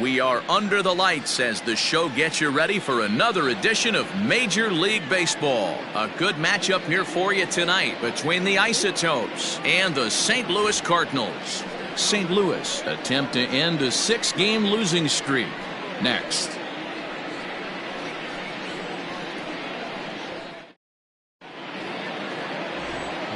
We are under the lights as the show gets you ready for another edition of Major League Baseball. A good matchup here for you tonight between the Isotopes and the St. Louis Cardinals. St. Louis attempt to end a 6-game losing streak. Next.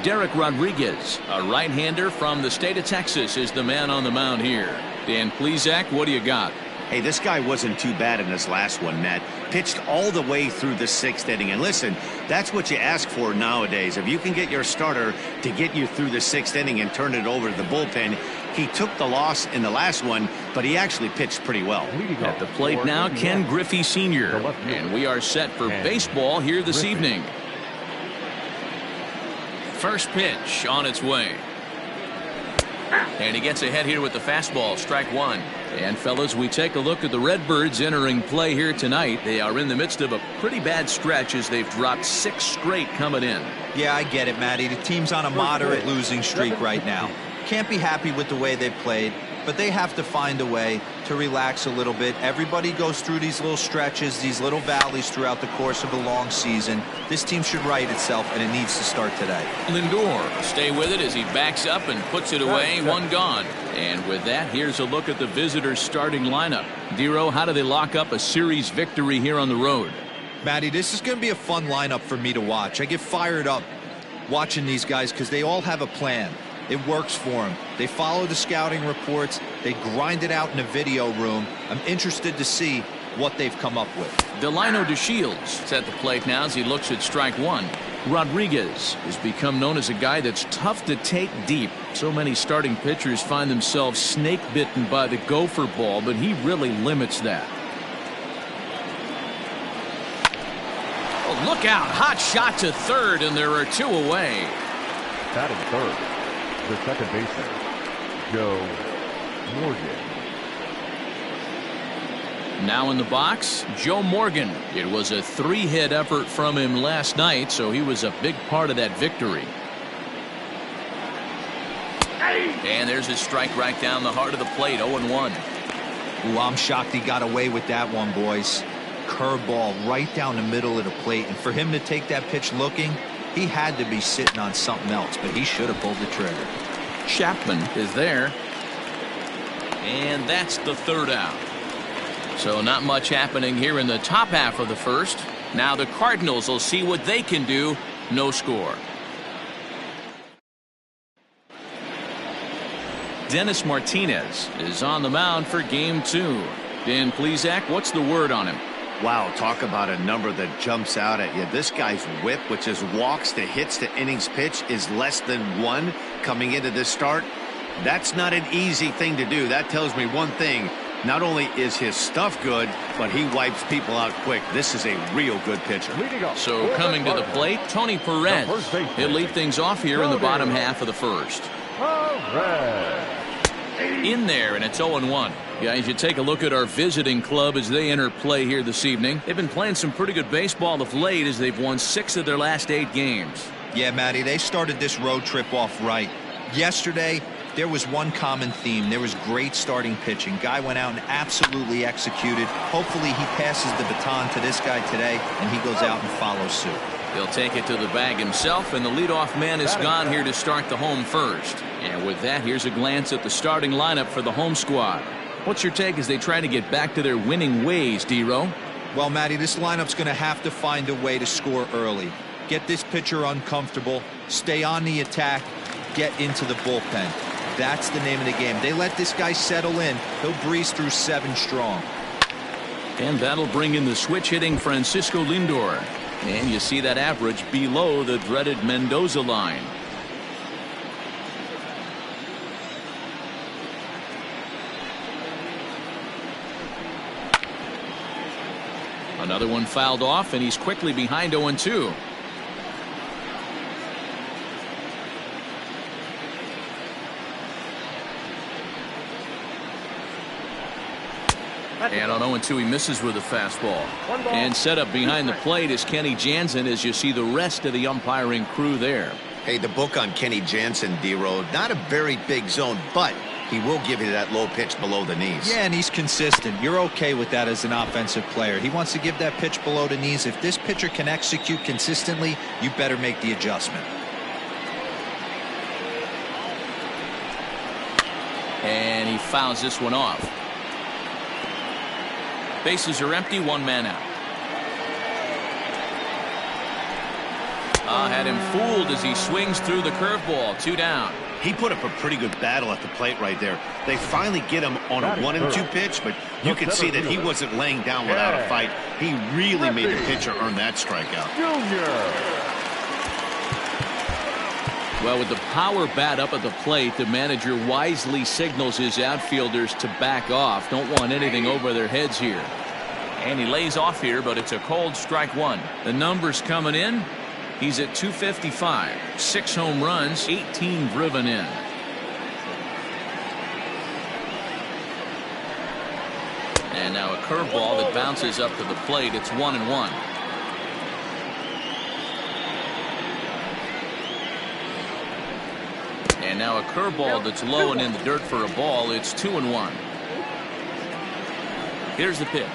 Dereck Rodriguez, a right-hander from the state of Texas, is the man on the mound here. Dan Plesac, what do you got? Hey, this guy wasn't too bad in his last one, Matt. Pitched all the way through the 6th inning. And listen, that's what you ask for nowadays. If you can get your starter to get you through the 6th inning and turn it over to the bullpen. He took the loss in the last one, but he actually pitched pretty well. At the plate now, Ken Griffey Sr. And we are set for baseball here this evening. First pitch on its way. And he gets ahead here with the fastball, strike one. And fellas, we take a look at the Redbirds entering play here tonight. They are in the midst of a pretty bad stretch as they've dropped 6 straight coming in. Yeah, I get it, Matty. The team's on a moderate losing streak right now. Can't be happy with the way they played, but they have to find a way to relax a little bit. Everybody goes through these little stretches, these little valleys throughout the course of a long season. This team should right itself, and it needs to start today. Lindor, stay with it as he backs up and puts it away. One gone. And with that, here's a look at the visitors' starting lineup. Dero, how do they lock up a series victory here on the road? Matty, this is going to be a fun lineup for me to watch. I get fired up watching these guys because they all have a plan. It works for them. They follow the scouting reports. They grind it out in the video room. I'm interested to see what they've come up with. Delino DeShields is at the plate now as he looks at strike one. Rodriguez has become known as a guy that's tough to take deep. So many starting pitchers find themselves snake bitten by the gopher ball, but he really limits that. Oh, look out. Hot shot to third, and there are 2 away. Batting third, the second baseman, Joe Morgan. Now in the box, Joe Morgan. It was a 3-hit effort from him last night, so he was a big part of that victory. And there's a strike right down the heart of the plate, 0-1. Ooh, I'm shocked he got away with that one, boys. Curveball right down the middle of the plate, and for him to take that pitch looking, he had to be sitting on something else, but he should have pulled the trigger. Chapman is there. And that's the 3rd out. So not much happening here in the top half of the first. Now the Cardinals will see what they can do. No score. Dennis Martinez is on the mound for game 2. Dan Plesac, what's the word on him? Wow, talk about a number that jumps out at you. This guy's whip, which is walks to hits to innings pitch, is less than 1 coming into this start. That's not an easy thing to do. That tells me one thing. Not only is his stuff good, but he wipes people out quick. This is a real good pitcher. So coming to the plate, Tony Perez. He'll lead things off here in the bottom half of the first. In there, and it's 0-1. Guys, you take a look at our visiting club as they enter play here this evening. They've been playing some pretty good baseball of late as they've won 6 of their last 8 games. Yeah, Matty, they started this road trip off right. Yesterday, there was one common theme. There was great starting pitching. Guy went out and absolutely executed. Hopefully he passes the baton to this guy today, and he goes out and follows suit. He'll take it to the bag himself, and the leadoff man is gone here to start the home first. And with that, here's a glance at the starting lineup for the home squad. What's your take as they try to get back to their winning ways, Dero? Well, Matty, this lineup's going to have to find a way to score early. Get this pitcher uncomfortable, stay on the attack, get into the bullpen. That's the name of the game. They let this guy settle in. He'll breeze through 7 strong. And that'll bring in the switch hitting Francisco Lindor. And you see that average below the dreaded Mendoza line. Another one fouled off, and he's quickly behind 0-2. And on 0-2, he misses with a fastball. And set up behind the plate is Kenny Jansen as you see the rest of the umpiring crew there. Hey, the book on Kenny Jansen, Dero, not a very big zone, but He will give you that low pitch below the knees. Yeah, and he's consistent. You're okay with that as an offensive player. He wants to give that pitch below the knees. If this pitcher can execute consistently, you better make the adjustment. And he fouls this one off. Bases are empty, one man out. Had him fooled as he swings through the curveball. 2 down. He put up a pretty good battle at the plate right there. They finally get him on a 1-2 pitch, but you can see that he wasn't laying down without a fight. He really made the pitcher earn that strikeout. Well, with the power bat up at the plate, the manager wisely signals his outfielders to back off. Don't want anything over their heads here. And he lays off here, but it's a cold strike one. The numbers coming in. He's at 255, 6 home runs, 18 driven in. And now a curveball that bounces up to the plate. It's 1-1. And now a curveball that's low and in the dirt for a ball. It's 2-1. Here's the pitch.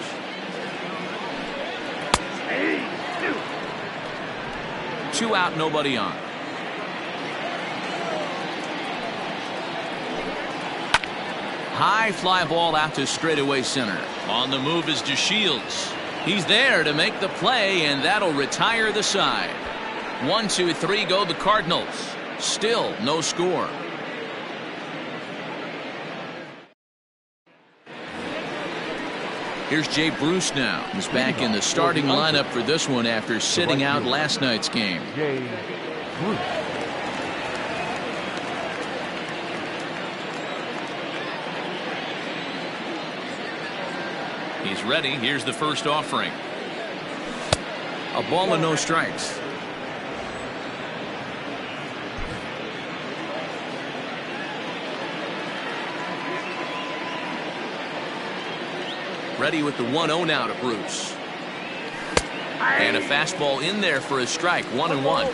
Two out, nobody on. High fly ball out to straightaway center. On the move is DeShields. He's there to make the play, and that'll retire the side. 1, 2, 3 go the Cardinals. Still no score. Here's Jay Bruce now. He's back in the starting lineup for this one after sitting out last night's game. Jay Bruce. He's ready. Here's the first offering. A ball and no strikes. Ready with the 1-0 now to Bruce. And a fastball in there for a strike. 1-1.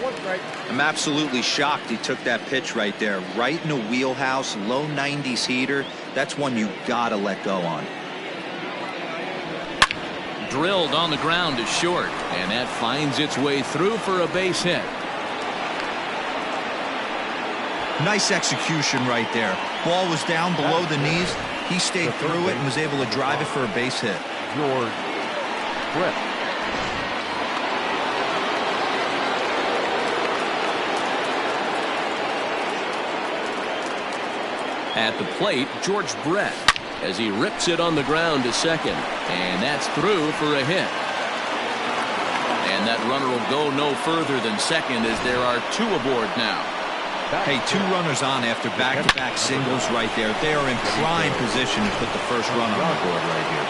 I'm absolutely shocked he took that pitch right there. Right in the wheelhouse, low 90s heater. That's one you gotta let go on. Drilled on the ground to short. And that finds its way through for a base hit. Nice execution right there. Ball was down below the knees. He stayed through it and was able to drive it for a base hit. George Brett. At the plate, George Brett, as he rips it on the ground to second. And that's through for a hit. And that runner will go no further than second as there are 2 aboard now. Hey, 2 runners on after back-to-back singles right there. They are in prime position to put the first run on the board right here.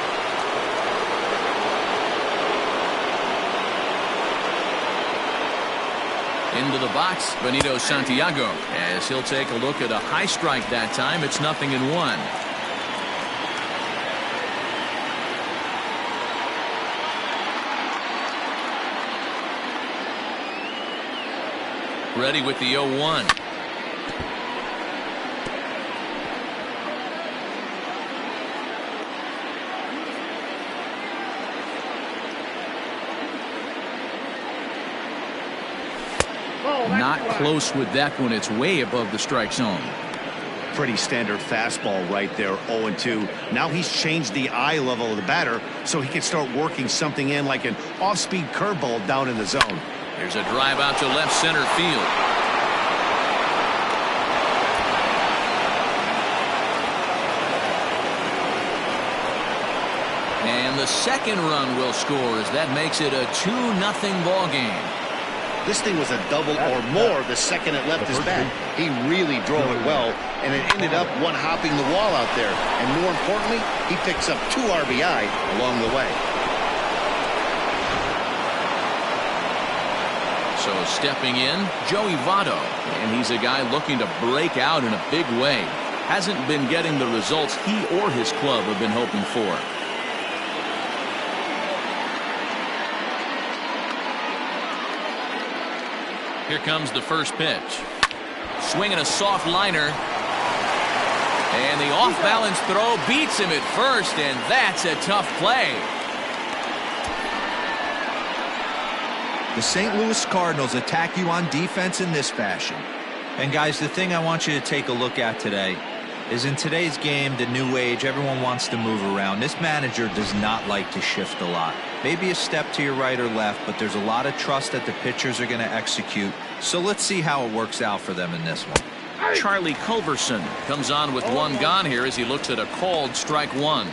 Into the box, Benito Santiago, as he'll take a look at a high strike that time. It's 0-1. Ready with the 0-1. Not close with that one. It's way above the strike zone. Pretty standard fastball right there. 0-2. Now he's changed the eye level of the batter so he can start working something in like an off-speed curveball down in the zone. Here's a drive out to left center field. And the second run will score as that makes it a 2-0 ball game. This thing was a double or more the second it left his bat. He really drove it well, and it ended up one hopping the wall out there. And more importantly, he picks up 2 RBI along the way. So stepping in, Joey Votto, and he's a guy looking to break out in a big way. Hasn't been getting the results he or his club have been hoping for. Here comes the first pitch. Swinging a soft liner. And the off-balance throw beats him at first, and that's a tough play. The St. Louis Cardinals attack you on defense in this fashion. And guys, the thing I want you to take a look at today is in today's game, the new age, everyone wants to move around. This manager does not like to shift a lot. Maybe a step to your right or left, but there's a lot of trust that the pitchers are going to execute. So let's see how it works out for them in this one. Charlie Culverson comes on with one gone here as he looks at a called strike one.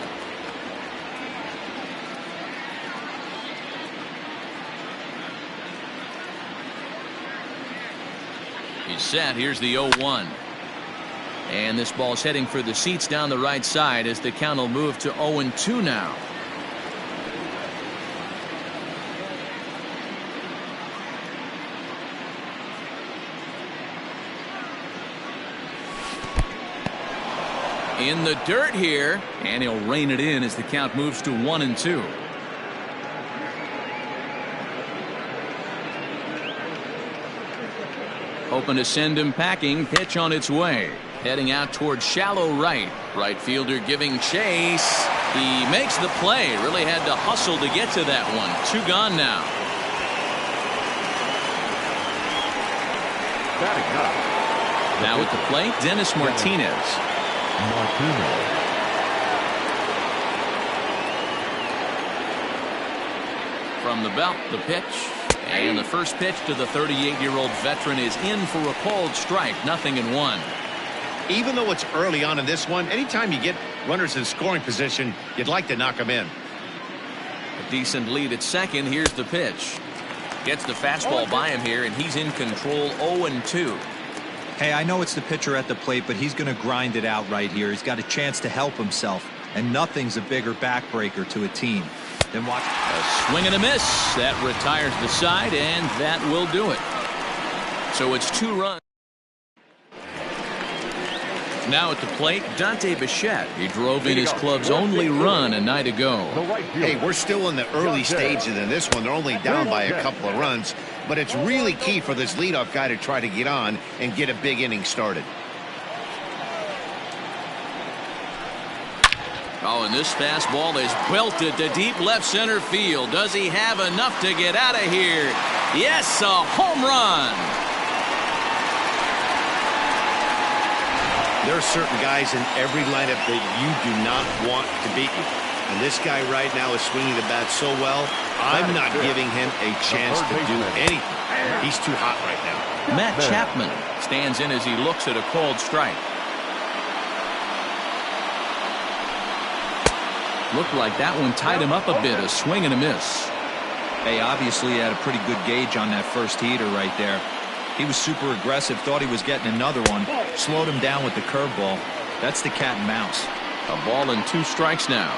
He's set. Here's the 0-1. And this ball's heading for the seats down the right side as the count will move to 0-2 now. In the dirt here, and he'll rein it in as the count moves to 1-2. Hoping to send him packing. Pitch on its way. Heading out towards shallow right. Right fielder giving chase. He makes the play. Really had to hustle to get to that one. Two gone now. Now at the plate, Dennis Martinez. From the belt, the pitch. And the first pitch to the 38-year-old veteran is in for a called strike. 0-1. Even though it's early on in this one, anytime you get runners in scoring position, you'd like to knock them in. A decent lead at second. Here's the pitch. Gets the fastball by him here, and he's in control. 0-2. Hey, I know it's the pitcher at the plate, but he's going to grind it out right here. He's got a chance to help himself, and nothing's a bigger backbreaker to a team than watch. A swing and a miss. That retires the side, and that will do it. So it's 2 runs. Now at the plate, Dante Bichette. He drove in his club's only run a night ago. Hey, we're still in the early stages in this one. They're only down by a couple of runs, but it's really key for this leadoff guy to try to get on and get a big inning started. Oh, and this fastball is belted to deep left center field. Does he have enough to get out of here? Yes, a home run. There are certain guys in every lineup that you do not want to beat you. And this guy right now is swinging the bat so well, I'm not giving him a chance to do anything. He's too hot right now. Matt Chapman stands in as he looks at a called strike. Looked like that one tied him up a bit. A swing and a miss. Hey, obviously he had a pretty good gauge on that first heater right there. He was super aggressive, thought he was getting another one, slowed him down with the curveball. That's the cat and mouse. A ball and 2 strikes now.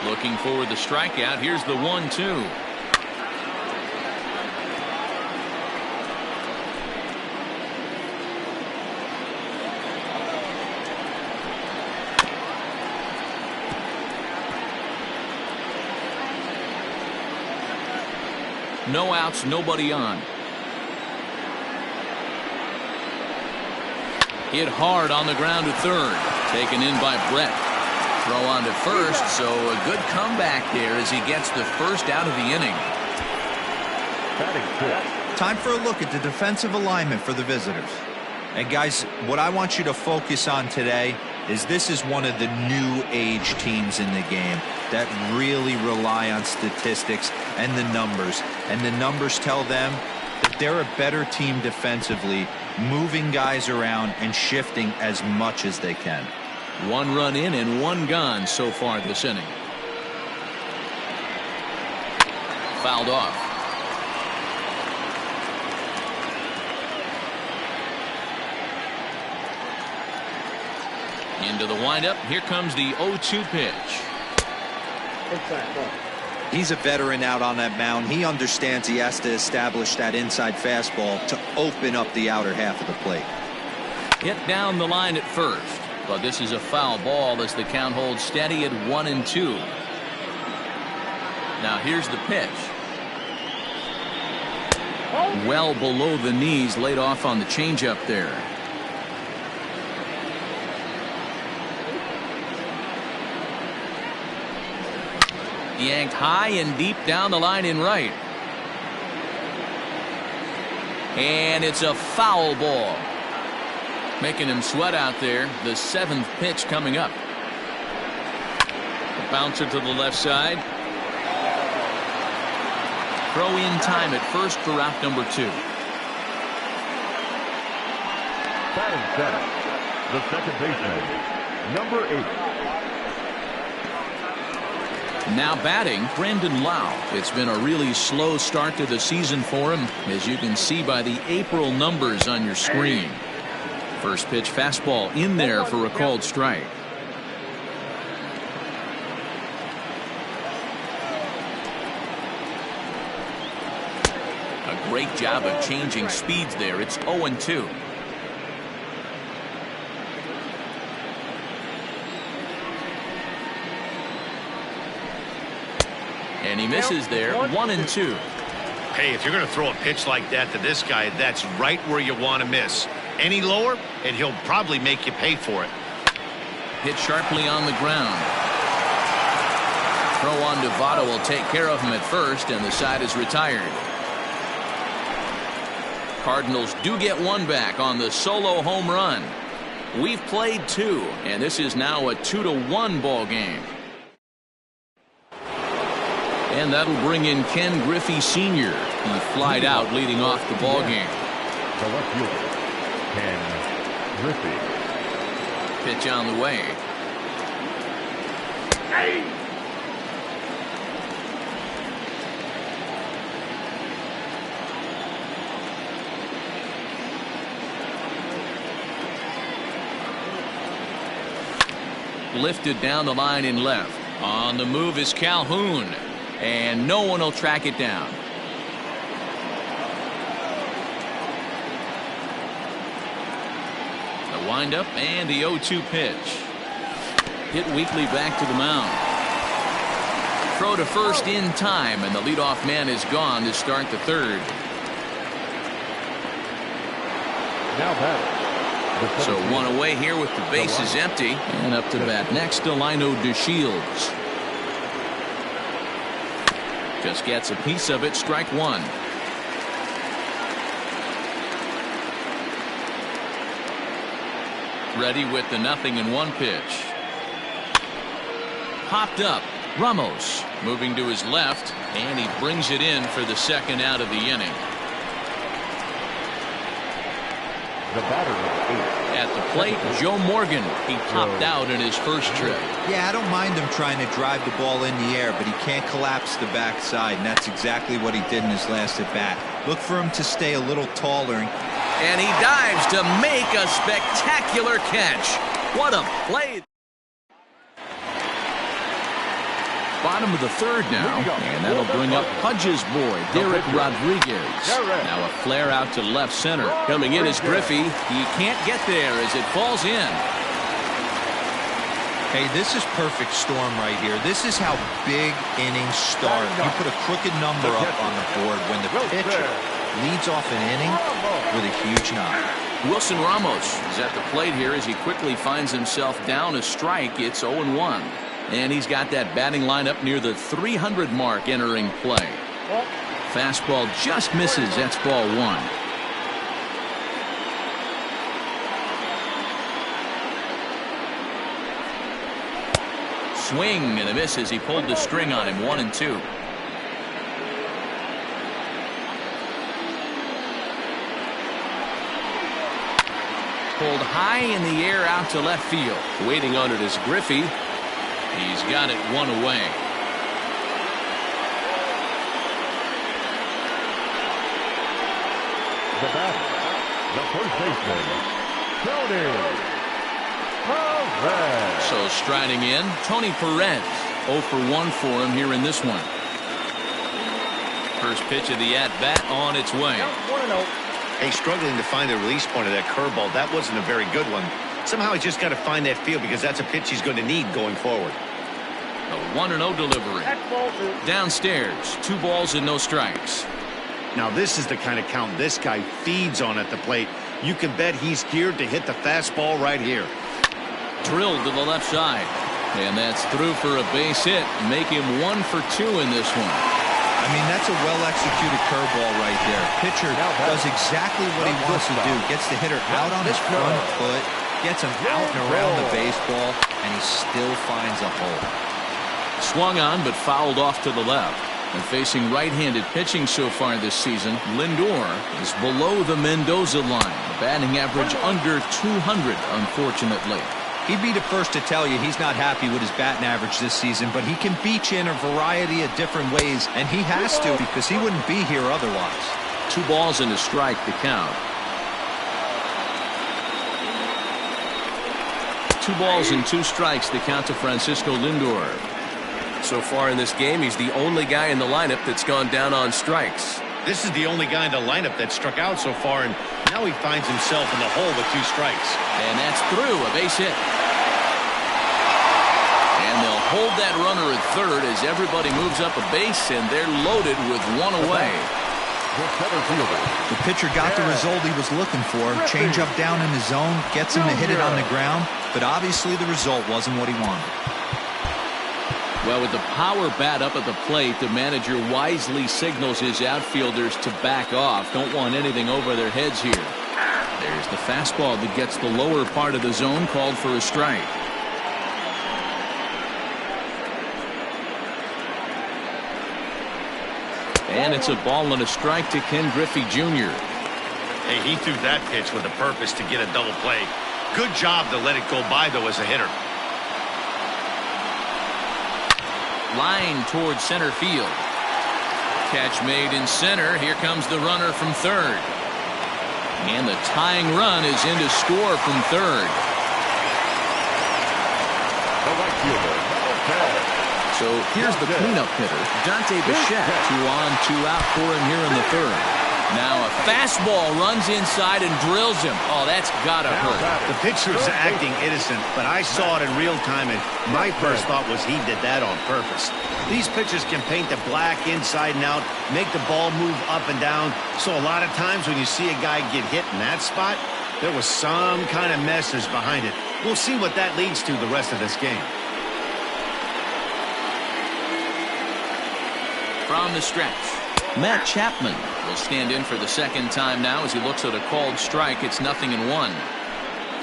Looking for the strikeout. Here's the 1-2. No outs, nobody on. Hit hard on the ground to third. Taken in by Brett. Throw on to first, so a good comeback there as he gets the first out of the inning. Time for a look at the defensive alignment for the visitors. And guys, what I want you to focus on today is this is one of the new age teams in the game that really rely on statistics and the numbers. And the numbers tell them that they're a better team defensively, moving guys around and shifting as much as they can. 1 run in and 1 gone so far this inning. Fouled off. Into the windup. Here comes the 0-2 pitch. He's a veteran out on that mound. He understands he has to establish that inside fastball to open up the outer half of the plate. Hit down the line at first, but this is a foul ball as the count holds steady at 1-2. Now here's the pitch. Well below the knees, laid off on the changeup there. Yanked high and deep down the line in right. And it's a foul ball. Making him sweat out there. The 7th pitch coming up. A bouncer to the left side. Throw in time at first for out number 2. Batting center, the second baseman, number 8. Now batting, Brandon Lau. It's been a really slow start to the season for him, as you can see by the April numbers on your screen. First pitch fastball in there for a called strike. A great job of changing speeds there. It's 0-2. And he misses there. 1-2. Hey, if you're going to throw a pitch like that to this guy, that's right where you want to miss. Any lower, and he'll probably make you pay for it. Hit sharply on the ground. Throw on to Votto will take care of him at first, and the side is retired. Cardinals do get one back on the solo home run. We've played 2, and this is now a 2-1 ball game. And that'll bring in Ken Griffey Sr. He flied out leading off the ball game. The left fielder, Ken Griffey. Pitch on the way. Hey! Lifted down the line in left. On the move is Calhoun. And no one will track it down. The windup and the 0-2 pitch. Hit weakly back to the mound. Throw to first in time, and the leadoff man is gone to start the 3rd. Now batting. So one away here with the bases empty. And up to bat next, Delino DeShields. Just gets a piece of it. Strike 1. Ready with the 0-1 pitch. Popped up. Ramos moving to his left, and he brings it in for the 2nd out of the inning. The batter is 8. At the plate, Joe Morgan. He popped out in his first trip. Yeah, I don't mind him trying to drive the ball in the air, but he can't collapse the backside, and that's exactly what he did in his last at bat. Look for him to stay a little taller. And he dives to make a spectacular catch. What a play. Bottom of the 3rd now, and that'll bring up Pudge's boy, Dereck Rodriguez. Now a flare out to left center. Coming in is Griffey. He can't get there as it falls in. Hey, this is perfect storm right here. This is how big innings start. You put a crooked number up on the board when the pitcher leads off an inning with a huge knock. Wilson Ramos is at the plate here as he quickly finds himself down a strike. It's 0-1. And he's got that batting lineup near the 300 mark entering play. Fastball just misses. That's ball 1. Swing and a miss as he pulled the string on him. 1-2. Pulled high in the air out to left field. Waiting on it is Griffey. He's got it 1 away. The batter, the first baseman, Tony Perez. So striding in, Tony Perez. 0 for 1 for him here in this one. First pitch of the at-bat on its way. Hey, struggling to find the release point of that curveball. That wasn't a very good one. Somehow he's just got to find that feel because that's a pitch he's going to need going forward. A 1-0 delivery. Downstairs, 2 balls and no strikes. Now this is the kind of count this guy feeds on at the plate. You can bet he's geared to hit the fastball right here. Drilled to the left side. And that's through for a base hit. Make him 1 for 2 in this one. I mean, that's a well-executed curveball right there. Pitcher does exactly what he wants to do. Gets the hitter out on his front foot, gets him out and around the baseball, and he still finds a hole. Swung on, but fouled off to the left. And facing right-handed pitching so far this season, Lindor is below the Mendoza line. A batting average under 200, unfortunately. He'd be the first to tell you he's not happy with his batting average this season, but he can beat you in a variety of different ways, and he has to because he wouldn't be here otherwise. 2 balls and a strike to count. 2 balls and 2 strikes to count to Francisco Lindor. So far in this game, he's the only guy in the lineup that's gone down on strikes. This is the only guy in the lineup that struck out so far, and now he finds himself in the hole with 2 strikes. And that's through, a base hit. And they'll hold that runner at third as everybody moves up a base, and they're loaded with 1 away. The pitcher got the result he was looking for. Change up down in the zone, gets him to hit it on the ground, but obviously the result wasn't what he wanted. Well, with the power bat up at the plate, the manager wisely signals his outfielders to back off. Don't want anything over their heads here. There's the fastball that gets the lower part of the zone, called for a strike. And it's a ball and a strike to Ken Griffey Jr. Hey, he threw that pitch with a purpose to get a double play. Good job to let it go by, though, as a hitter. Line towards center field. Catch made in center. Here comes the runner from third. And the tying run is in to score from third. The right fielder, So here's the cleanup hitter, Dante Bichette. 2 on, 2 out for him here in the third. Now a fastball runs inside and drills him. Oh, that's gotta hurt. The pitcher's acting innocent, but I saw it in real time, and my first thought was he did that on purpose. These pitchers can paint the black inside and out, make the ball move up and down. So a lot of times when you see a guy get hit in that spot, there was some kind of message behind it. We'll see what that leads to the rest of this game. From the stretch, Matt Chapman will stand in for the second time now as he looks at a called strike. It's 0-1.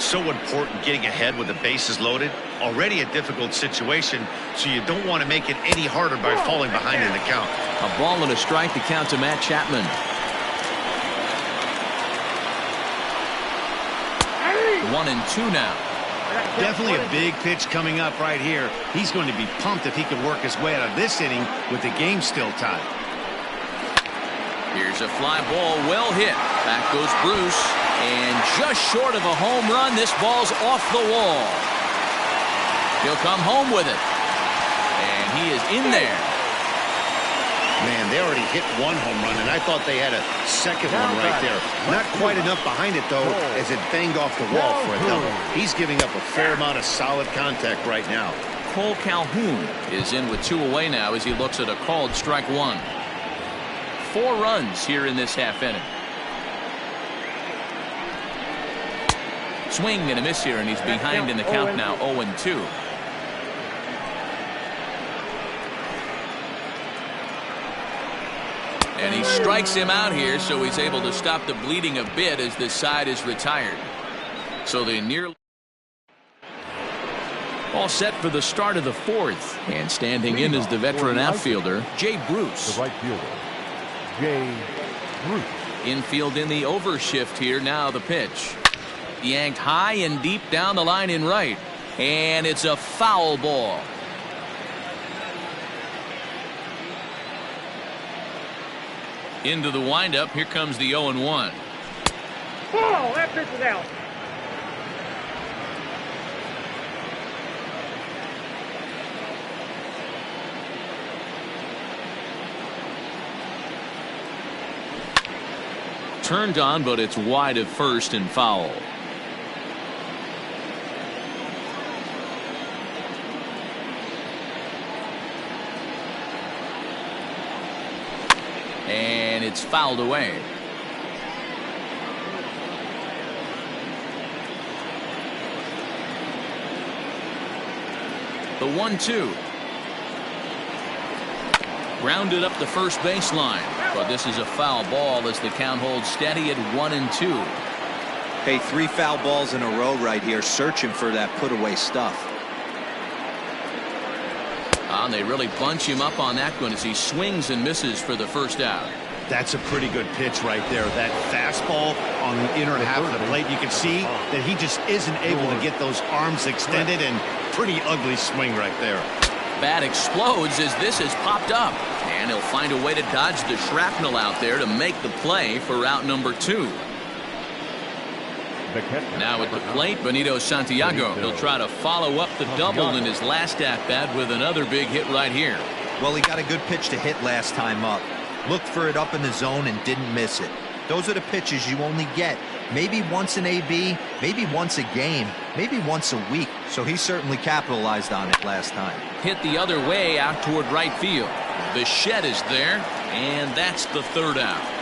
So important getting ahead with the bases loaded. Already a difficult situation, so you don't want to make it any harder by falling behind in the count. A ball and a strike to count to Matt Chapman. One and 2 now. Definitely a big pitch coming up right here. He's going to be pumped if he can work his way out of this inning with the game still tied. Here's a fly ball, well hit. Back goes Bruce, and just short of a home run, this ball's off the wall. He'll come home with it, and he is in there. Man, they already hit 1 home run, and I thought they had a second one right there. Not quite enough behind it, though, as it banged off the wall for a double. He's giving up a fair amount of solid contact right now. Cole Calhoun is in with 2 away now as he looks at a called strike 1. 4 runs here in this half inning. Swing and a miss here, and he's behind in the count now, 0-2. And he strikes him out here, so he's able to stop the bleeding a bit as this side is retired. So they nearly all set for the start of the 4th. And standing in is the veteran outfielder, Jay Bruce. The right fielder, Jay Bruce. Infield in the overshift here. Now the pitch. Yanked high and deep down the line in right. And it's a foul ball. Into the windup. Here comes the 0-1. Ball, that pitch is out. Turned on, but it's wide at first and foul. And it's fouled away. The 1-2. Grounded up the first baseline, but this is a foul ball as the count holds steady at 1-2. Hey, 3 foul balls in a row right here, searching for that put-away stuff. And they really bunch him up on that one as he swings and misses for the first out. That's a pretty good pitch right there. That fastball on the inner half of the plate. You can see that he just isn't able to get those arms extended, and pretty ugly swing right there. Bat explodes as this has popped up, and he'll find a way to dodge the shrapnel out there to make the play for out number 2. Now at the plate, Benito Santiago. He'll try to follow up the double in his last at-bat with another big hit right here. Well, he got a good pitch to hit last time up. Looked for it up in the zone and didn't miss it. Those are the pitches you only get maybe once in AB, maybe once a game, maybe once a week. So he certainly capitalized on it last time. Hit the other way out toward right field. The shed is there, and that's the third out.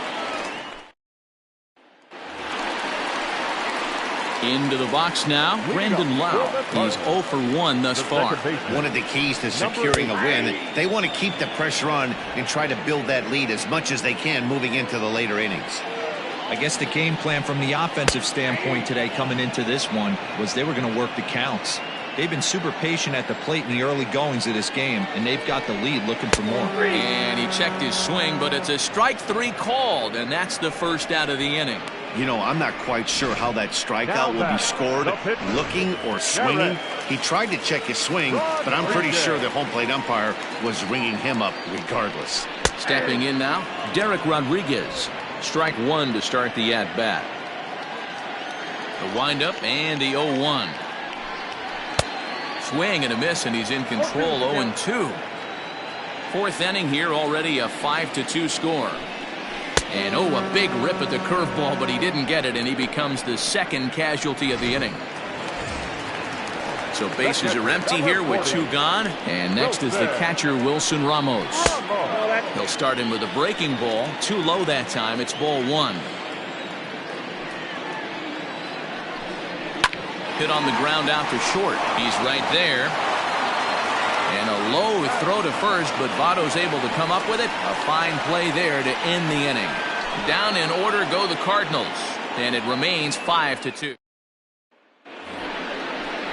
Into the box now, Brandon Lau. He's 0 for 1 thus far. One of the keys to securing a win, they want to keep the pressure on and try to build that lead as much as they can moving into the later innings. I guess the game plan from the offensive standpoint today coming into this one was they were going to work the counts. They've been super patient at the plate in the early goings of this game, and they've got the lead looking for more. And he checked his swing, but it's a strike 3 called, and that's the first out of the inning. You know, I'm not quite sure how that strikeout will be scored, looking or swinging. He tried to check his swing, but I'm pretty sure the home plate umpire was ringing him up regardless. Stepping in now, Dereck Rodriguez. Strike 1 to start the at-bat. The windup and the 0-1. Swing and a miss, and he's in control. 0-2. Fourth inning here, already a 5-2 score. And a big rip at the curveball, but he didn't get it, and he becomes the second casualty of the inning. So bases are empty here with 2 gone, and next is the catcher Wilson Ramos. He'll start him with a breaking ball, too low that time. It's ball 1. Hit on the ground out to short. He's right there. And a low throw to first, but Votto's able to come up with it. A fine play there to end the inning. Down in order go the Cardinals, and it remains 5-2.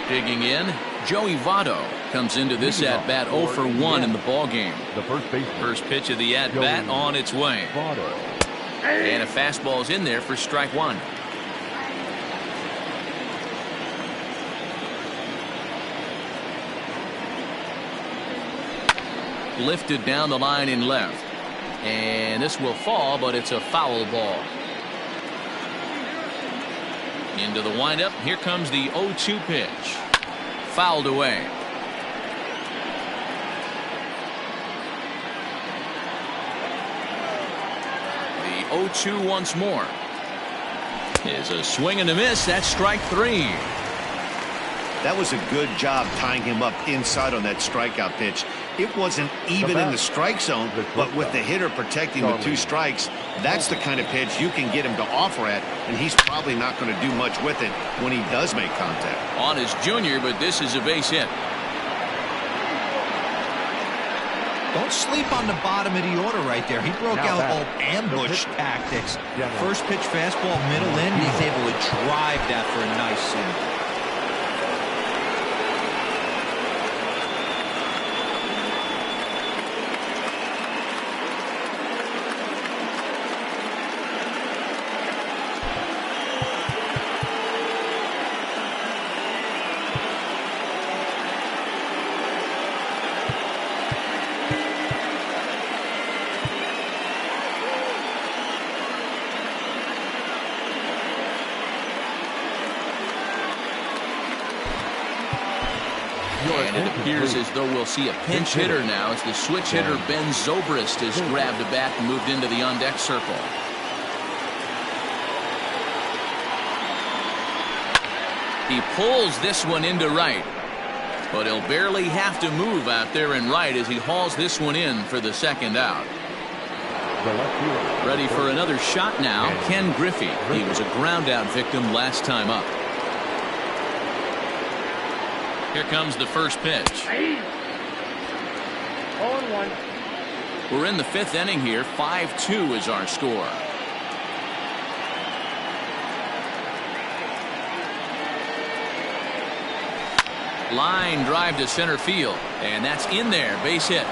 Digging in, Joey Votto comes into this at-bat 0 for 1 in the ballgame. First pitch of the at-bat on its way. And a fastball's in there for strike 1. Lifted down the line in left, and this will fall, but it's a foul ball. Into the windup, here comes the 0-2 pitch. Fouled away. The 0-2 once more. Is a swing and a miss. That's strike 3. That was a good job tying him up inside on that strikeout pitch. It wasn't even in the strike zone, but with the hitter protecting with 2 strikes, that's the kind of pitch you can get him to offer at, and he's probably not going to do much with it when he does make contact. On his junior, but this is a base hit. Don't sleep on the bottom of the order right there. He broke out all ambush tactics. First pitch fastball, middle in. He's able to drive that for a nice single. And it appears as though we'll see a pinch hitter now as the switch hitter Ben Zobrist has grabbed a bat and moved into the on-deck circle. He pulls this one into right, but he'll barely have to move out there in right as he hauls this one in for the second out. Ready for another shot now, Ken Griffey. He was a ground out victim last time up. Here comes the first pitch. 0-1. We're in the 5th inning here. 5-2 is our score. Line drive to center field, and that's in there. Base hit.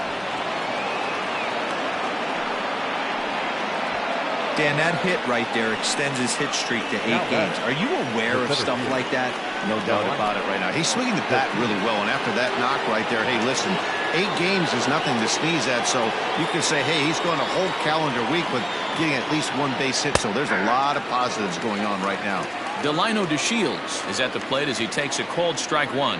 Dan, that hit right there extends his hit streak to 8 games. Are you aware of stuff like that? No doubt about it right now. He's swinging the bat really well, and after that knock right there, hey, listen, 8 games is nothing to sneeze at, so you can say, hey, he's going a whole calendar week with getting at least 1 base hit, so there's a lot of positives going on right now. Delino DeShields is at the plate as he takes a cold strike 1.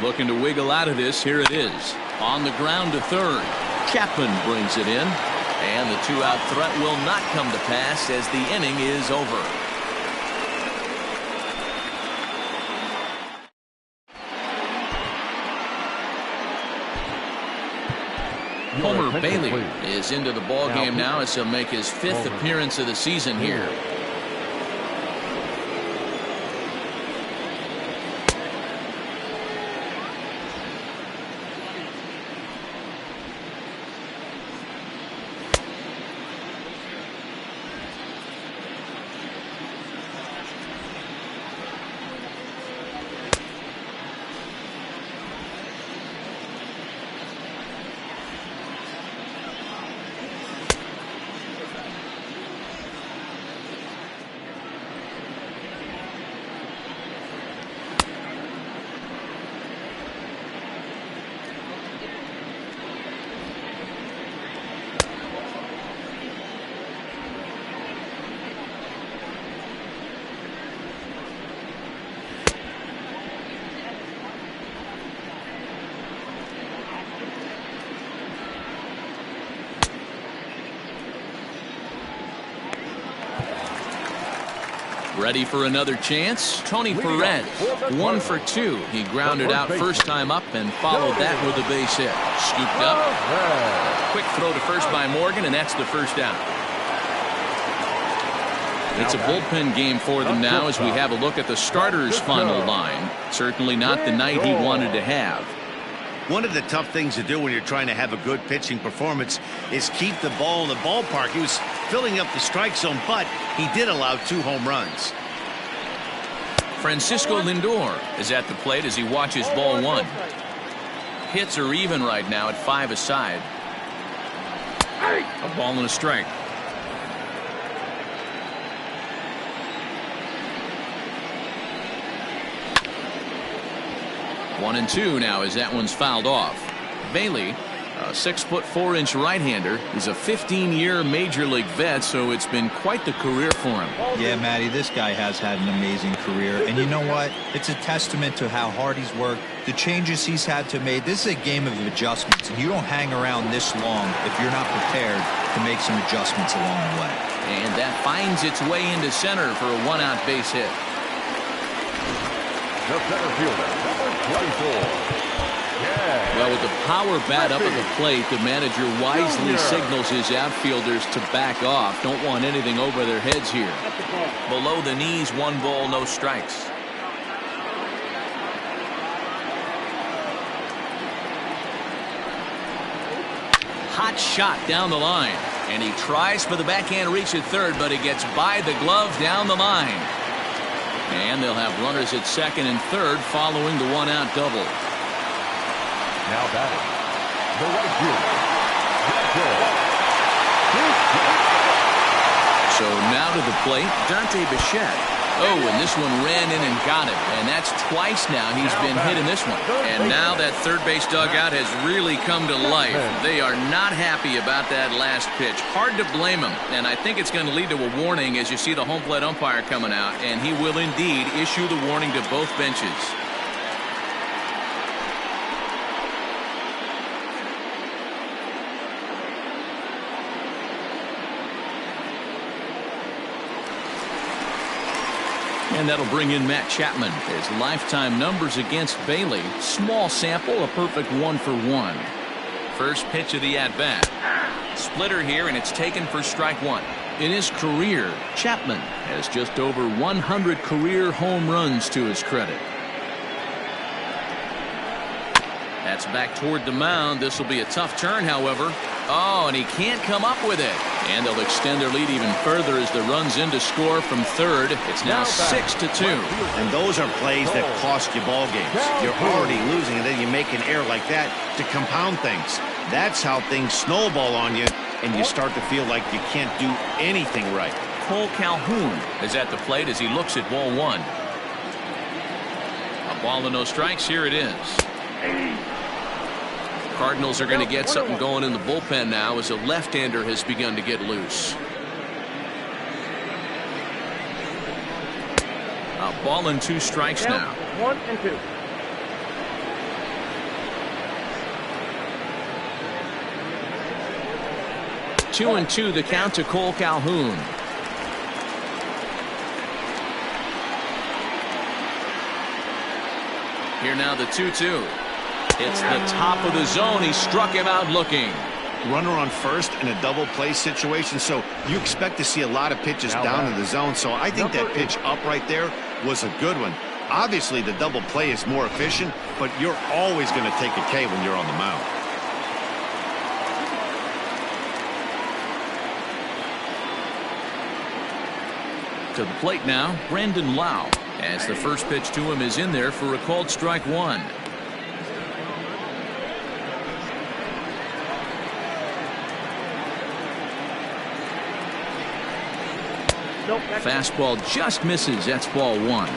Looking to wiggle out of this. Here it is. On the ground to third. Chapman brings it in. And the 2-out threat will not come to pass as the inning is over. Homer Bailey is into the ball game now as he'll make his 5th appearance of the season here. Ready for another chance. Tony Perez, 1 for 2. He grounded out first time up and followed that with a base hit. Scooped up. Quick throw to first by Morgan, and that's the first down. It's a bullpen game for them now as we have a look at the starters' final line. Certainly not the night he wanted to have. One of the tough things to do when you're trying to have a good pitching performance is keep the ball in the ballpark. He was filling up the strike zone, but he did allow 2 home runs. Francisco Lindor is at the plate as he watches ball 1. Hits are even right now at 5 aside. A ball and a strike. One and 2 now as that one's fouled off. Bailey, a 6'4" right-hander, is a 15-year major league vet, so it's been quite the career for him. Yeah, Matty, this guy has had an amazing career, and you know what? It's a testament to how hard he's worked, the changes he's had to make. This is a game of adjustments, and you don't hang around this long if you're not prepared to make some adjustments along the way. And that finds its way into center for a 1-out base hit. The center fielder, number 24. Well, with the power bat up at the plate, the manager wisely signals his outfielders to back off. Don't want anything over their heads here. Below the knees, 1 ball, no strikes. Hot shot down the line. And he tries for the backhand reach at third, but he gets by the glove down the line. And they'll have runners at second and third following the 1-out double. Now batting, the right fielder. So now to the plate, Dante Bichette. Oh, and this one ran in and got it. And that's twice now he's been hit in this one. And now that third base dugout has really come to life. They are not happy about that last pitch. Hard to blame him. And I think it's going to lead to a warning as you see the home plate umpire coming out. And he will indeed issue the warning to both benches. And that'll bring in Matt Chapman. His lifetime numbers against Bailey. Small sample, a perfect 1 for 1. First pitch of the at-bat. Splitter here, and it's taken for strike 1. in his career. Chapman has just over 100 career home runs to his credit. That's back toward the mound. This will be a tough turn, however. Oh, and he can't come up with it. And they'll extend their lead even further as the run's in to score from third. It's now 6-2. And those are plays that cost you ball games. You're already losing, and then you make an error like that to compound things. That's how things snowball on you, and you start to feel like you can't do anything right. Cole Calhoun is at the plate as he looks at ball one. A ball and no strikes. Here it is. Cardinals are going to get something going in the bullpen now as a left-hander has begun to get loose. A ball and 2 strikes now. 1-2. 2-2 the count to Cole Calhoun. Here now the 2-2. It's the top of the zone. He struck him out looking. Runner on first in a double play situation, so you expect to see a lot of pitches down in the zone. So I think that pitch up right there was a good one. Obviously the double play is more efficient, but you're always going to take a K when you're on the mound. To the plate now, Brandon Lau, as the first pitch to him is in there for a called strike one. Fastball just misses. That's ball one.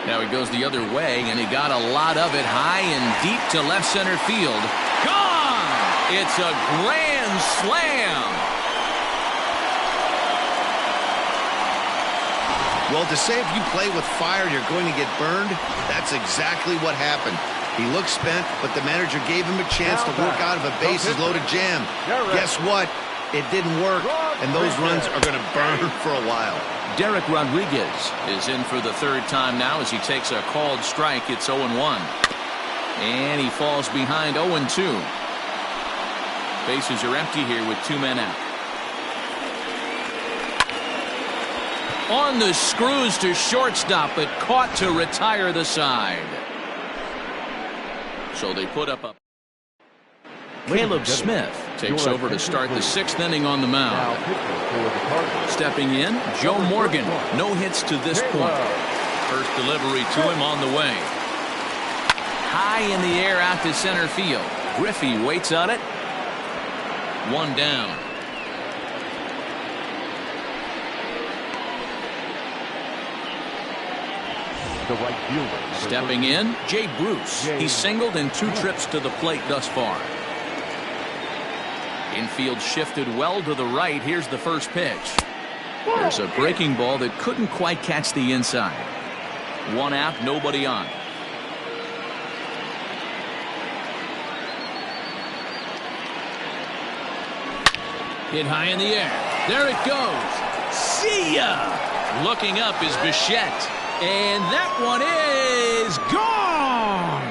Now he goes the other way, and he got a lot of it high and deep to left center field. Gone! It's a grand slam. Well, to say if you play with fire you're going to get burned, that's exactly what happened. He looked spent, but the manager gave him a chance to work out of a bases-loaded jam. Guess what? It didn't work, and those runs are going to burn for a while. Dereck Rodriguez is in for the third time now as he takes a called strike. It's 0-1. And he falls behind 0-2. Bases are empty here with 2 men out. On the screws to shortstop, but caught to retire the side. So they put up a... Caleb Smith takes over to start the 6th inning on the mound. Stepping in, Joe Morgan. No hits to this point. First delivery to him on the way. High in the air out to center field. Griffey waits on it. 1 down. The right fielder. Stepping in, Jay Bruce. He's singled in 2 trips to the plate thus far. Infield shifted well to the right. Here's the first pitch. There's a breaking ball that couldn't quite catch the inside. 1 out, nobody on. Hit high in the air. There it goes. See ya! Looking up is Bichette. And that one is gone!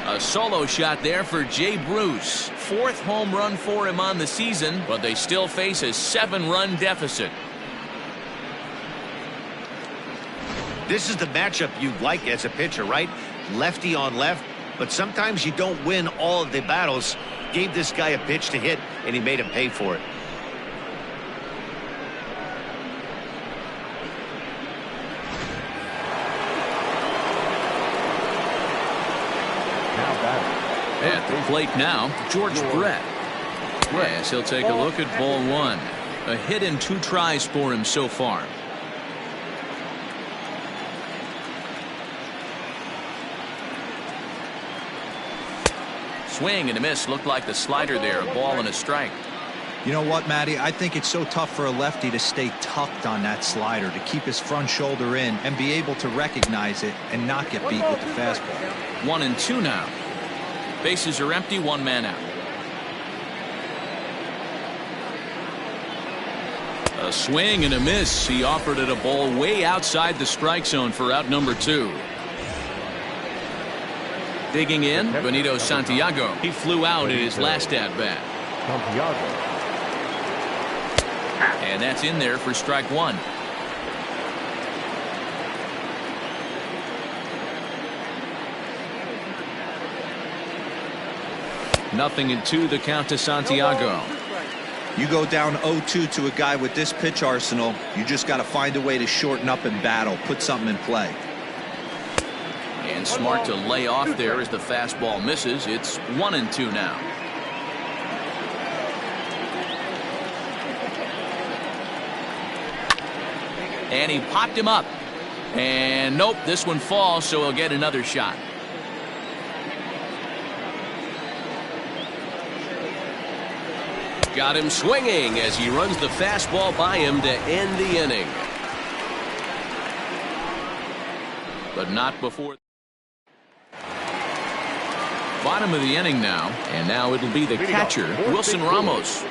A solo shot there for Jay Bruce. 4th home run for him on the season, but they still face a 7-run deficit. This is the matchup you'd like as a pitcher, right? Lefty on left, but sometimes you don't win all of the battles. Gave this guy a pitch to hit, and he made him pay for it. At the plate now, George Brett. Yes, he'll take a look at ball 1. A hit in 2 tries for him so far. Swing and a miss. Looked like the slider there. A ball and a strike. You know what, Matty? I think it's so tough for a lefty to stay tucked on that slider, to keep his front shoulder in and be able to recognize it and not get beat with the fastball. 1-2 now. Bases are empty, 1 man out. A A swing and a miss. He offered it a ball way outside the strike zone for out number 2. Digging in, Benito Santiago. He flew out in his last at-bat. Santiago. And that's in there for strike 1. Nothing in 2, the count to Santiago. You go down 0-2 to a guy with this pitch arsenal, you just got to find a way to shorten up and battle, put something in play. And smart to lay off there as the fastball misses. It's 1-2 now. And he popped him up. And nope, this one falls, so he'll get another shot. Got him swinging as he runs the fastball by him to end the inning. But not before. Bottom of the inning now, and now it'll be the catcher, Wilson Ramos.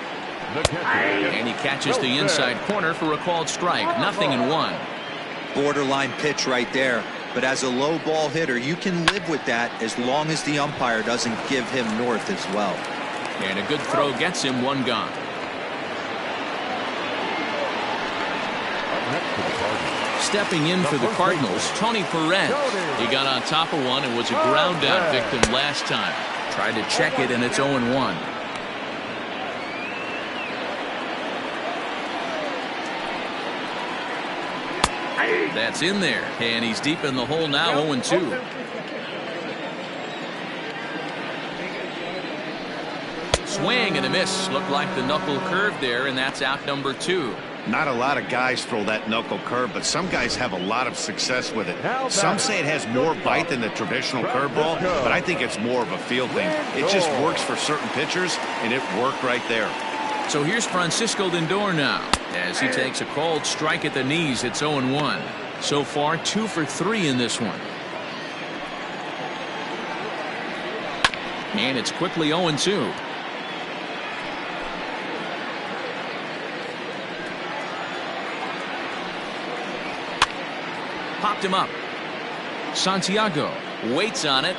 And he catches the inside corner for a called strike. 0-1. Borderline pitch right there. But as a low ball hitter, you can live with that as long as the umpire doesn't give him north as well. And a good throw gets him 1 gone. Stepping in for the Cardinals, Tony Perez. He got on top of one and was a ground out victim last time. Tried to check it, and it's 0-1. That's in there, and he's deep in the hole now. 0-2. Swing and a miss. Looked like the knuckle curve there, and that's out number 2. Not a lot of guys throw that knuckle curve, but some guys have a lot of success with it. Some say it has more bite than the traditional curveball, but I think it's more of a feel thing. It just works for certain pitchers, and it worked right there. So here's Francisco Lindor now as he takes a called strike at the knees. It's 0-1. So far 2 for 3 in this one. And it's quickly 0-2. Popped him up. Santiago waits on it,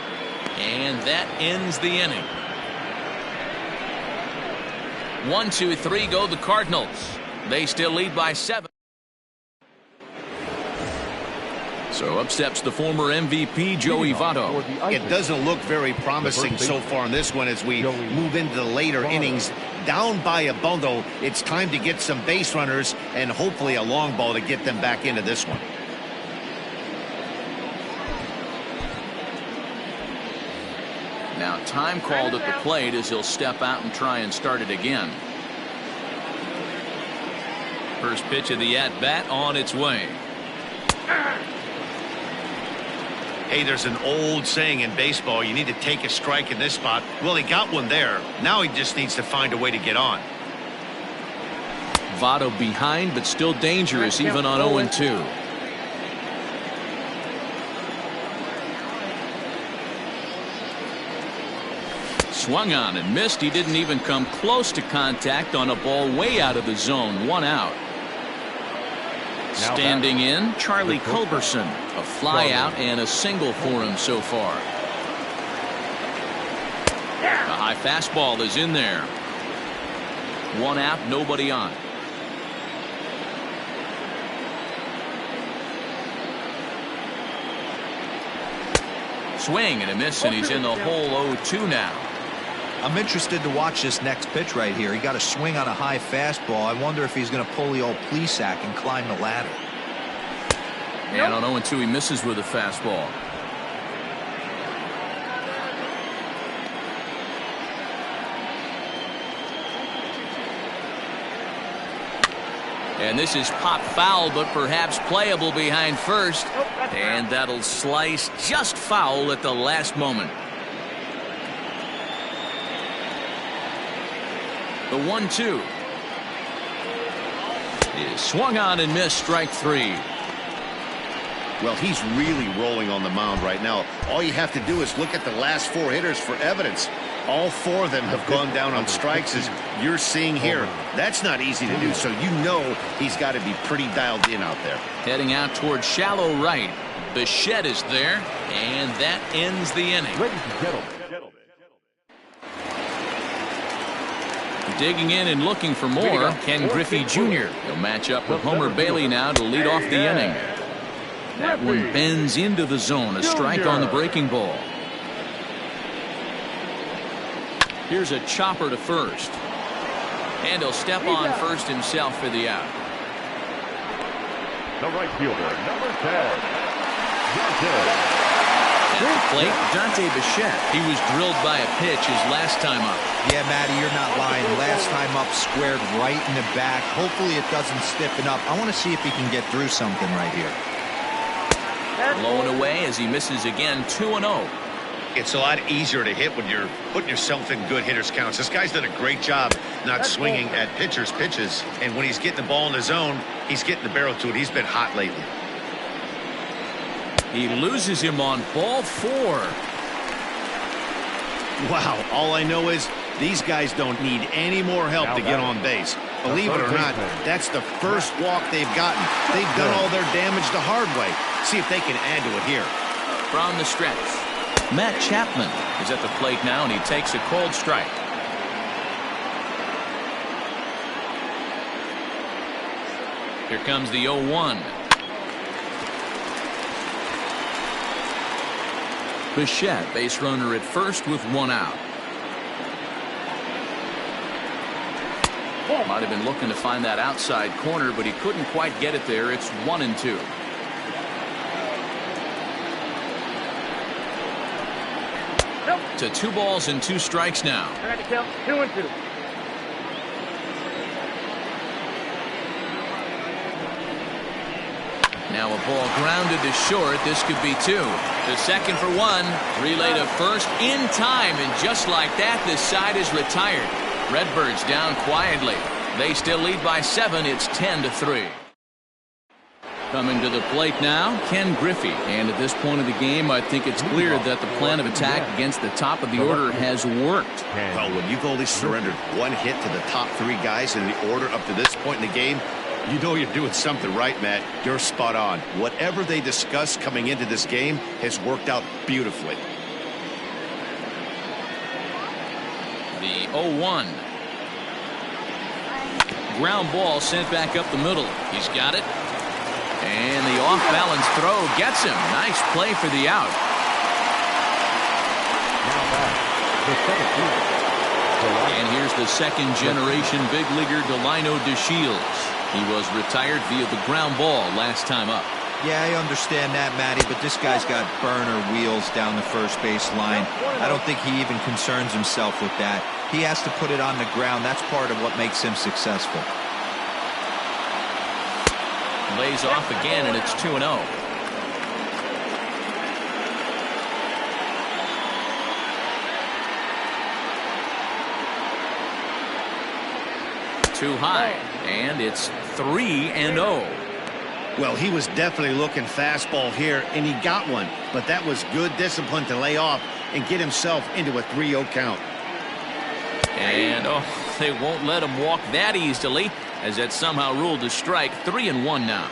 and that ends the inning. 1, 2, 3 go the Cardinals. They still lead by 7. So up steps the former MVP Joey Votto. It doesn't look very promising so far in this one as we move into the later innings. Down by a bundle, it's time to get some base runners and hopefully a long ball to get them back into this one. Now time called at the plate as he'll step out and try and start it again. First pitch of the at-bat on its way. Hey, there's an old saying in baseball, you need to take a strike in this spot. Well, he got one there. Now he just needs to find a way to get on. Votto behind, but still dangerous even on 0-2. Swung on and missed. He didn't even come close to contact on a ball way out of the zone. 1 out. Standing in, Charlie Culberson. A fly out and a single for him so far. The high fastball is in there. 1 out, nobody on. Swing and a miss, and he's in the hole. 0-2 now. I'm interested to watch this next pitch right here. He got a swing on a high fastball. I wonder if he's going to pull the old Plesac and climb the ladder. And on 0-2 he misses with a fastball. And this is pop foul, but perhaps playable behind first. And that'll slice just foul at the last moment. The 1-2 is swung on and missed. Strike 3. Well, he's really rolling on the mound right now. All you have to do is look at the last 4 hitters for evidence. All 4 of them have gone down on strikes, as you're seeing here. That's not easy to do, so you know he's got to be pretty dialed in out there. Heading out towards shallow right. Bichette is there, and that ends the inning. Ladies and gentlemen. Digging in and looking for more, Ken Griffey Jr. He'll match up with Homer Bailey now to lead off the inning. That one bends into the zone, a strike on the breaking ball. Here's a chopper to first. And he'll step on first himself for the out. The right fielder, number 10. At the plate, Dante Bichette. He was drilled by a pitch his last time up. Yeah, Matty, you're not lying. Last time up, squared right in the back. Hopefully it doesn't stiffen up. I want to see if he can get through something right here. Blowing away as he misses again, 2-0. It's a lot easier to hit when you're putting yourself in good hitters' counts. This guy's done a great job not swinging at pitchers' pitches. And when he's getting the ball in the zone, he's getting the barrel to it. He's been hot lately. He loses him on ball 4. Wow, all I know is these guys don't need any more help to get on base. Believe it or not, that's the first walk they've gotten. They've done all their damage the hard way. See if they can add to it here. From the stretch, Matt Chapman is at the plate now, and he takes a cold strike. Here comes the 0-1. Bichette, base runner at first with 1 out. Might have been looking to find that outside corner, but he couldn't quite get it there. It's 1-2. To 2 balls and 2 strikes now. I got to count 2-2. Now a ball grounded to short. This could be 2. The second for 1. Relay to first in time, and just like that, this side is retired. Redbirds down quietly. They still lead by 7. It's 10-3. Coming to the plate now, Ken Griffey. And at this point of the game, I think it's clear that the plan of attack against the top of the order has worked. Well, when you've only surrendered 1 hit to the top 3 guys in the order up to this point in the game, you know you're doing something right, Matt. You're spot on. Whatever they discussed coming into this game has worked out beautifully. The 0-1. Ground ball sent back up the middle. He's got it. And the off-balance throw gets him. Nice play for the out. And here's the second-generation big leaguer Delino DeShields. He was retired via the ground ball last time up. Yeah, I understand that, Matty, but this guy's got burner wheels down the first base line. I don't think he even concerns himself with that. He has to put it on the ground. That's part of what makes him successful. Lays off again, and it's 2-0. Too high, and it's 3-0. Well, he was definitely looking fastball here, and he got one. But that was good discipline to lay off and get himself into a 3-0 count. And, they won't let him walk that easily, as that somehow ruled a strike. 3-1 now.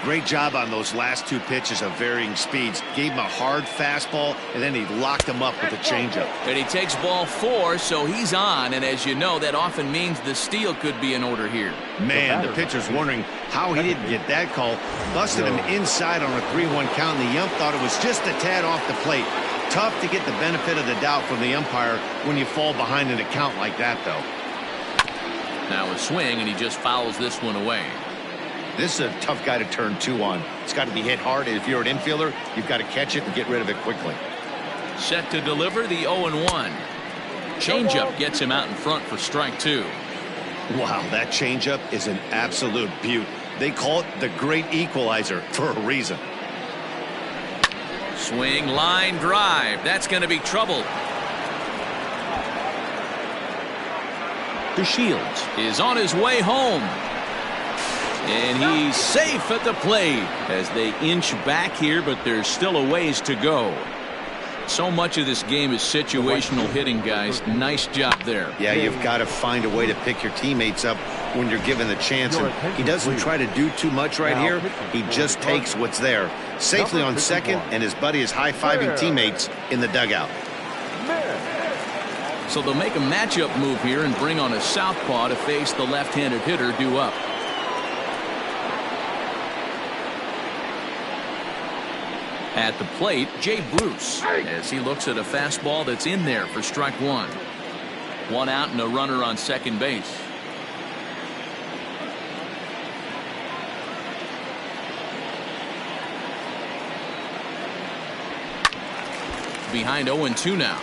Great job on those last 2 pitches of varying speeds. Gave him a hard fastball, and then he locked him up with a changeup. And he takes ball 4, so he's on. And as you know, that often means the steal could be in order here. Man, the pitcher's wondering how he didn't get that call. Busted him inside on a 3-1 count, and the ump thought it was just a tad off the plate. Tough to get the benefit of the doubt from the umpire when you fall behind in a count like that, though. Now a swing, and he just fouls this one away. This is a tough guy to turn 2 on. It's got to be hit hard, and if you're an infielder, you've got to catch it and get rid of it quickly. Set to deliver the 0-1. Changeup gets him out in front for strike 2. Wow, that changeup is an absolute beaut. They call it the great equalizer for a reason. Swing, line drive. That's going to be trouble. DeShields is on his way home. And he's safe at the plate as they inch back here, but there's still a ways to go. So much of this game is situational hitting, guys. Nice job there. Yeah, you've got to find a way to pick your teammates up when you're given the chance. And he doesn't try to do too much right here. He just takes what's there. Safely on second, and his buddy is high-fiving teammates in the dugout. So they'll make a matchup move here and bring on a southpaw to face the left-handed hitter due up. At the plate, Jay Bruce, as he looks at a fastball that's in there for strike one. One out and a runner on second base. Behind 0-2 now.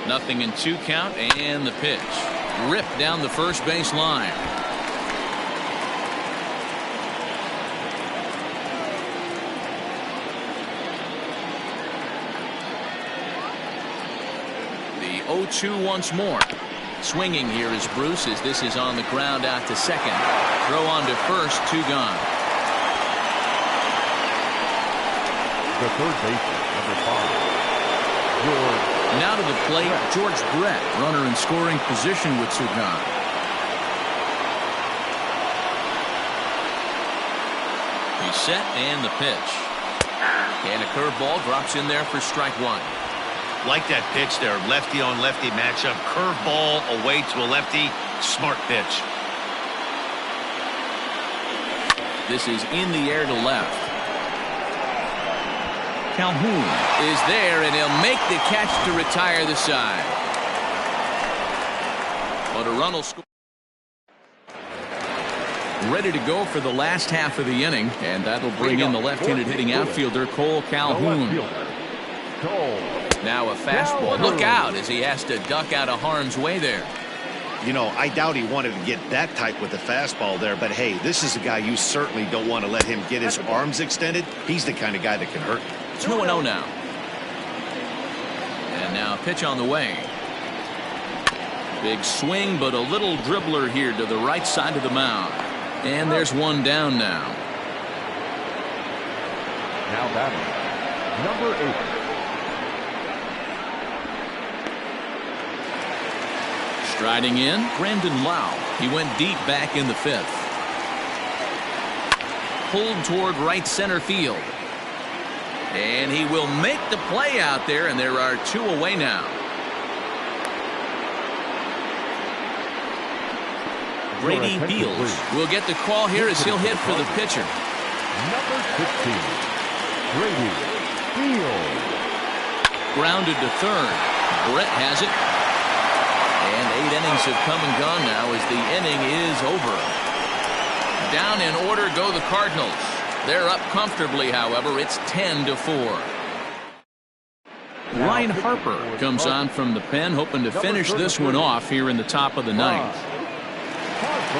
Nothing in 2 count, and the pitch. Ripped down the first base line. The 0-2 once more. Swinging here is Bruce as this is on the ground out to second. Throw on to first, 2 gone. The third baseman, number 5, George. Now to the plate, George Brett, runner in scoring position with 2 gone. He's set and the pitch. And a curveball drops in there for strike 1. Like that pitch there, lefty on lefty matchup. Curveball away to a lefty. Smart pitch. This is in the air to left. Calhoun is there, and he'll make the catch to retire the side. But a run will score. Ready to go for the last half of the inning, and that'll bring in the left-handed hitting outfielder Cole Calhoun. Now a fastball. Look out as he has to duck out of harm's way there. You know, I doubt he wanted to get that tight with the fastball there, but hey, this is a guy you certainly don't want to let him get his arms extended. He's the kind of guy that can hurt you. 2-0 now. And now a pitch on the way. Big swing, but a little dribbler here to the right side of the mound. And there's one down now. Now batting, number 8. Striding in, Brandon Lau. He went deep back in the 5th. Pulled toward right center field. And he will make the play out there, and there are 2 away now. Brady Beals will get the call here as he'll hit for the pitcher. Number 16, Brady Beals. Grounded to third. Brett has it. And 8 innings have come and gone now as the inning is over. Down in order go the Cardinals. They're up comfortably, however. It's 10-4. Ryan Harper comes on from the pen, hoping to finish this one off here in the top of the 9th.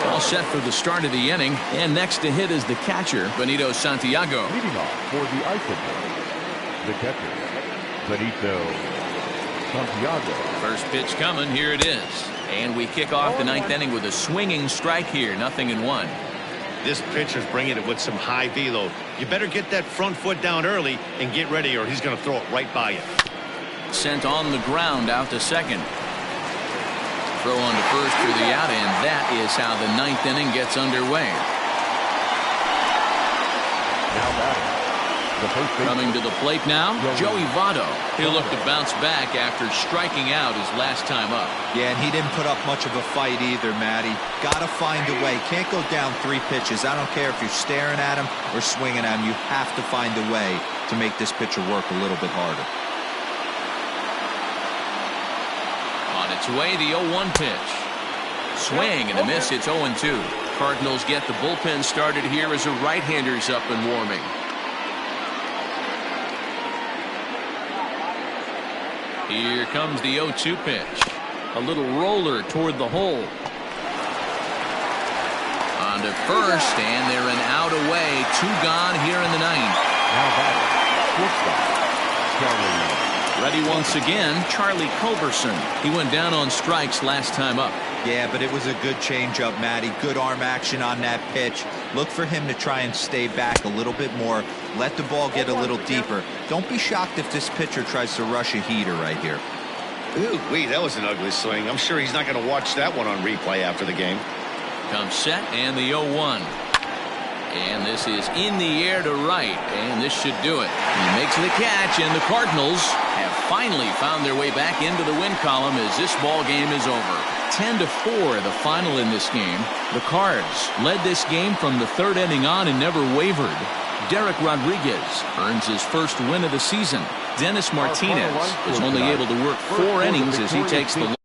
All set for the start of the inning, and next to hit is the catcher, Benito Santiago. Leading off for the Icicle, the catcher, Benito Santiago. First pitch coming, here it is. And we kick off the 9th inning with a swinging strike here, 0-1. This pitcher's bringing it with some high velo. You better get that front foot down early and get ready, or he's going to throw it right by you. Sent on the ground out to second. Throw on to first for the out, and that is how the 9th inning gets underway. Now batting, the first baseman. Coming to the plate now, Joey Votto. He'll look to bounce back after striking out his last time up. Yeah, and he didn't put up much of a fight either, Matty. Got to find a way. Can't go down 3 pitches. I don't care if you're staring at him or swinging at him. You have to find a way to make this pitcher work a little bit harder. On its way, the 0-1 pitch. Swing and a miss. It's 0-2. Cardinals get the bullpen started here as a right-hander's up and warming. Here comes the 0-2 pitch. A little roller toward the hole. On to first, and they're an out away. 2 gone here in the 9th. Now batting, shortstop, Charlie. Ready righty once again, Charlie Culberson. He went down on strikes last time up. Yeah, but it was a good changeup, Matty. Good arm action on that pitch. Look for him to try and stay back a little bit more. Let the ball get a little deeper. Don't be shocked if this pitcher tries to rush a heater right here. Ooh, that was an ugly swing. I'm sure he's not going to watch that one on replay after the game. Comes set and the 0-1. And this is in the air to right, and this should do it. He makes the catch, and the Cardinals have finally found their way back into the win column as this ball game is over. 10-4 the final in this game. The Cards led this game from the third inning on and never wavered. Dereck Rodriguez earns his first win of the season. Dennis Martinez is only able to work 4 innings as he takes the